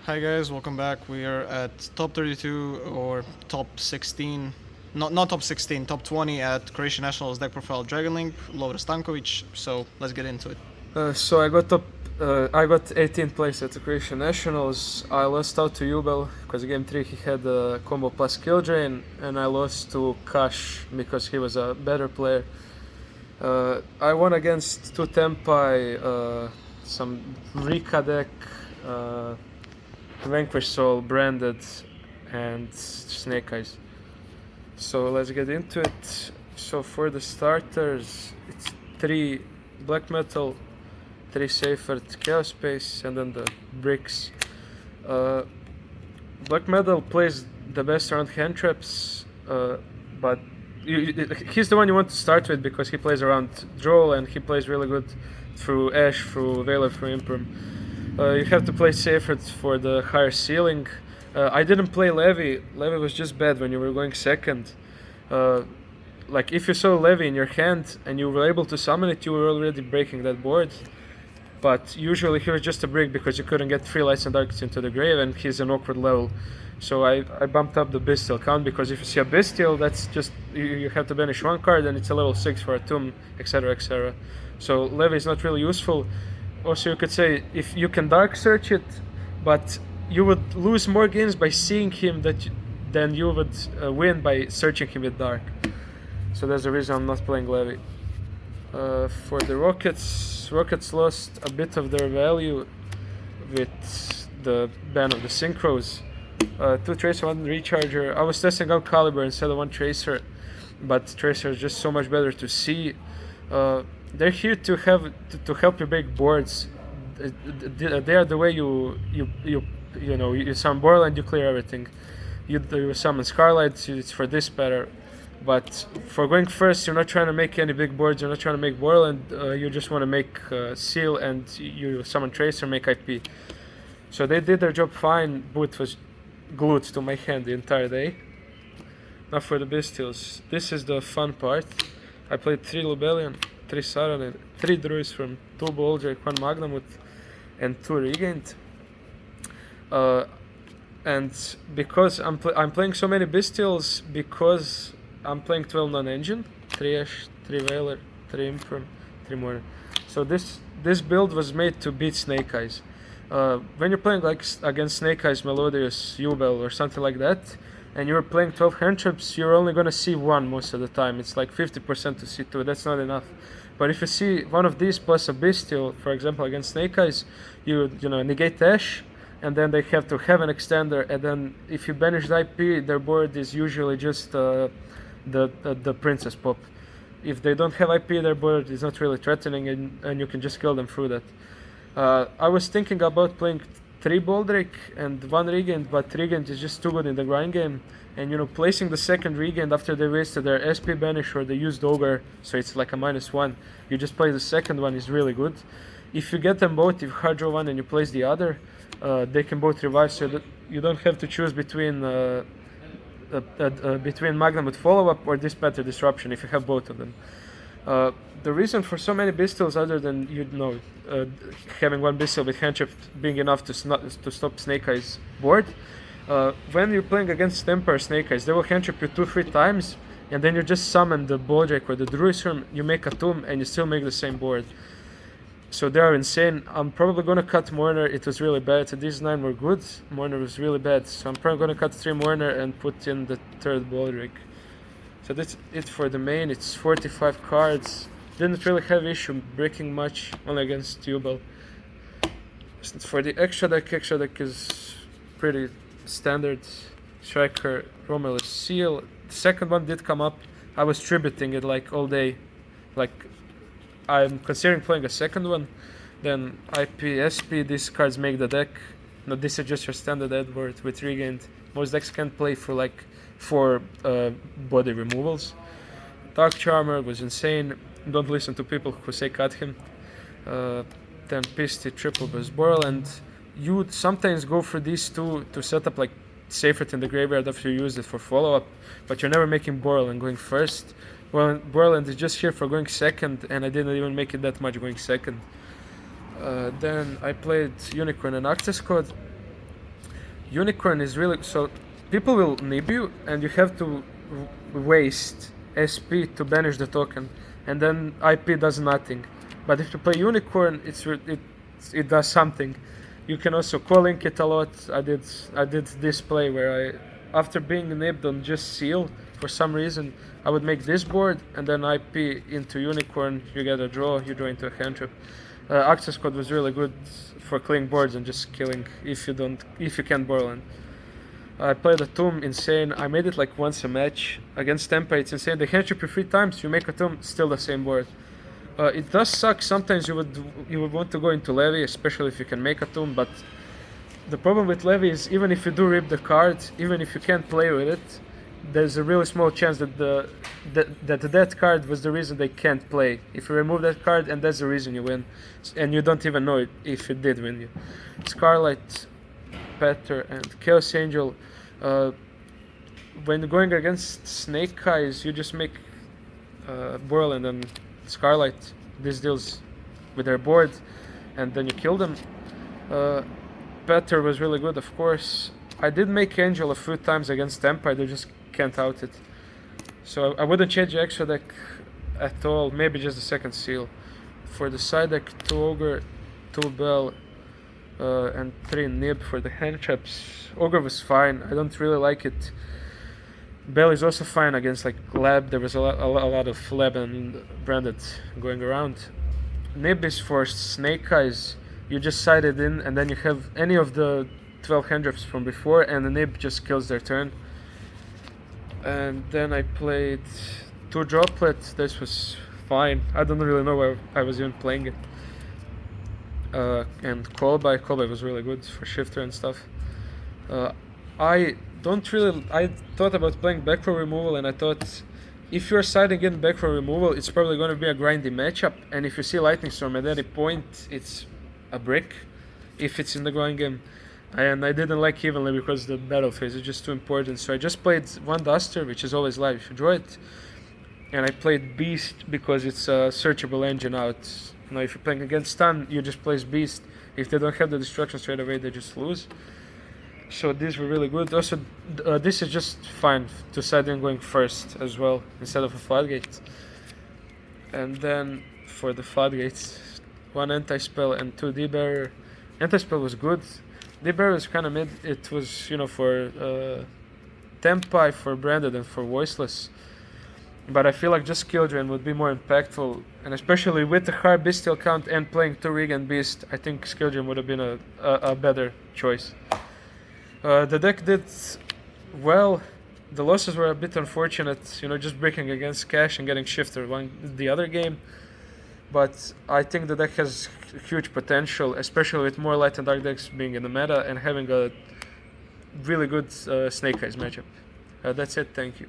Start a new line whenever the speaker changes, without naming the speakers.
Hi guys, welcome back. We are at top 32 or top 16, not top 16, top 20 at Croatian Nationals deck profile Dragon Link, Lovro stanković. So let's get into it.
So I got 18th place at the Croatian Nationals. I lost out to Jubel because game 3 he had a combo plus kill drain, and I lost to Kash because he was a better player. I won against two Tempai, some Rika deck, Vanquish Soul, Branded, and Snake Eyes. So let's get into it. So for the starters, it's 3 Black Metal, 3 Seifert, Chaos Space, and then the bricks. Black Metal plays the best around hand traps, but he's the one you want to start with because he plays around Droll and he plays really good through Ash, through Veiler, through Imprum. You have to play Seifert for the higher ceiling. I didn't play Levy. Levy was just bad when you were going second. Like if you saw Levy in your hand and you were able to summon it, you were already breaking that board. But usually he was just a brick because you couldn't get 3 Lights and Darks into the grave and he's an awkward level. So I bumped up the Bestial count because if you see a Bestial, that's just, you have to banish 1 card and it's a level 6 for a tomb, etc, etc. So Levy is not really useful. Also you could say if you can Dark Search it, but you would lose more games by seeing him than you would win by searching him with Dark. So that's the reason I'm not playing Levy. For the Rockets lost a bit of their value with the ban of the Synchros. 2 Tracer, 1 Recharger. I was testing out Caliber instead of 1 Tracer, but Tracer is just so much better to see. They're here to help you break boards. They are the way you summon Borland, you clear everything. You summon Scarlight, it's for this better. But for going first, you're not trying to make any big boards, you're not trying to make Borland, you just want to make Seal and you summon Tracer, make IP. So they did their job fine. Boot was glued to my hand the entire day. Now for the Bestials. This is the fun part. I played 3 Lubellion, 3 Saronin, 3 Druids from 2 Boldrake, 1 Magnamut, and 2 Regained. And because I'm playing so many Bestials, because I'm playing 12 non-engine, 3 Ash, 3 Veiler, 3 Imprum, 3 Mourner. So this build was made to beat Snake Eyes. When you're playing like against Snake Eyes, Melodious, Jubel, or something like that, and you're playing 12 hand traps, you're only gonna see 1 most of the time. It's like 50% to see 2. That's not enough. But if you see one of these plus a Bestial, for example, against Snake Eyes, you negate Ash, and then they have to have an extender. And then if you banish the IP, their board is usually just the Princess pop. If they don't have IP, their board is not really threatening, and you can just kill them through that. I was thinking about playing 3 Boldrake and 1 Regained, but Regained is just too good in the grind game. And placing the second Regained after they wasted their SP banish or they used Ogre, so it's like a -1, you just play the second one is really good. If you get them both, if you hard draw one and you place the other, they can both revive, so that you don't have to choose between Magnamut follow-up or Dispatcher Disruption if you have both of them. The reason for so many Bestials, other than having 1 Bestial with handtrap being enough to stop Snake Eyes board, when you're playing against Temper Snake Eyes, they will handtrap you 2-3 times, and then you just summon the Boldrake or the Druisworm, you make a tomb, and you still make the same board. So they are insane. I'm probably gonna cut Mourner. It was really bad. These 9 were good. Mourner was really bad. So I'm probably gonna cut 3 Mourner and put in the 3rd Boldrake. So that's it for the main. It's 45 cards. Didn't really have issue breaking much, only against Jubel. For the extra deck is pretty standard. Striker, Romulus, Seal. The second one did come up. I was tributing it like all day. Like I'm considering playing a second one. Then IP, SP, these cards make the deck. No, this is just your standard Edward with Regained. Most decks can play for like 4 body removals. Dark Charmer was insane. Don't listen to people who say cut him. Then Pisty, Triple Burst Boral, and you would sometimes go for these 2 to set up like Seifert in the graveyard after you use it for follow-up, but you're never making Boral and going first. Well, Borland is just here for going second, and I didn't even make it that much going second. Then I played Unicorn and Access Code. Unicorn is really so. People will nib you, and you have to waste SP to banish the token, and then IP does nothing. But if you play Unicorn, it does something. You can also co-link it a lot. I did this play where after being nibbed on just seal, for some reason, I would make this board and then IP into Unicorn. You get a draw. You draw into a hand trap. Access code was really good for clearing boards and just killing if you can't Borland. I played a tomb, insane. I made it like once a match against Tempa. It's insane. They hand trip you 3 times. You make a tomb, still the same board. It does suck. Sometimes you would want to go into Levy, especially if you can make a tomb. But the problem with Levy is even if you do rip the card, even if you can't play with it, there's a really small chance that that card was the reason they can't play. If you remove that card, and that's the reason you win, and you don't even know if it did win you. Scarlet, Petter, and Chaos Angel. When going against Snake Eyes, you just make Borland and Scarlet. This deals with their board, and then you kill them. Petter was really good, of course. I did make Angel a few times against Tempa, they just can't out it. So I wouldn't change the extra deck at all, maybe just the second seal. For the side deck, 2 Ogre, 2 Bell, and 3 Nib for the hand traps. Ogre was fine, I don't really like it. Bell is also fine against like Lab, there was a lot of Lab and Branded going around. Nib is for Snake Eyes, you just side it in and then you have any of the 12 hand drops from before and the Nib just kills their turn. And then I played 2 Droplet, this was fine, I don't really know why I was even playing it. And Callby was really good for shifter and stuff. I thought about playing back row removal, and I thought if you're siding in back row removal, it's probably going to be a grindy matchup, and if you see Lightning Storm at any point, it's a brick if it's in the grind game. And I didn't like Evenly because the battle phase is just too important, so I just played 1 Duster, which is always live if you draw it, and I played Beast because it's a searchable engine out. Now if you're playing against Stun, you just place Beast. If they don't have the destruction straight away, they just lose. So these were really good. Also, this is just fine to side in going first as well, instead of a Floodgate. And then for the Floodgates, 1 Anti-Spell and 2 D-Barrier. Anti-Spell was good. D-Barrier was kind of mid. It was, for Tempai, for Branded, and for Voiceless. But I feel like just Skill Drain would be more impactful, and especially with the high Bestial count and playing 2 Rig and Beast, I think Skill Drain would have been a better choice. The deck did well. The losses were a bit unfortunate, just breaking against Cash and getting Shifter the other game. But I think the deck has huge potential, especially with more Light and Dark decks being in the meta and having a really good Snake Eyes matchup. That's it, thank you.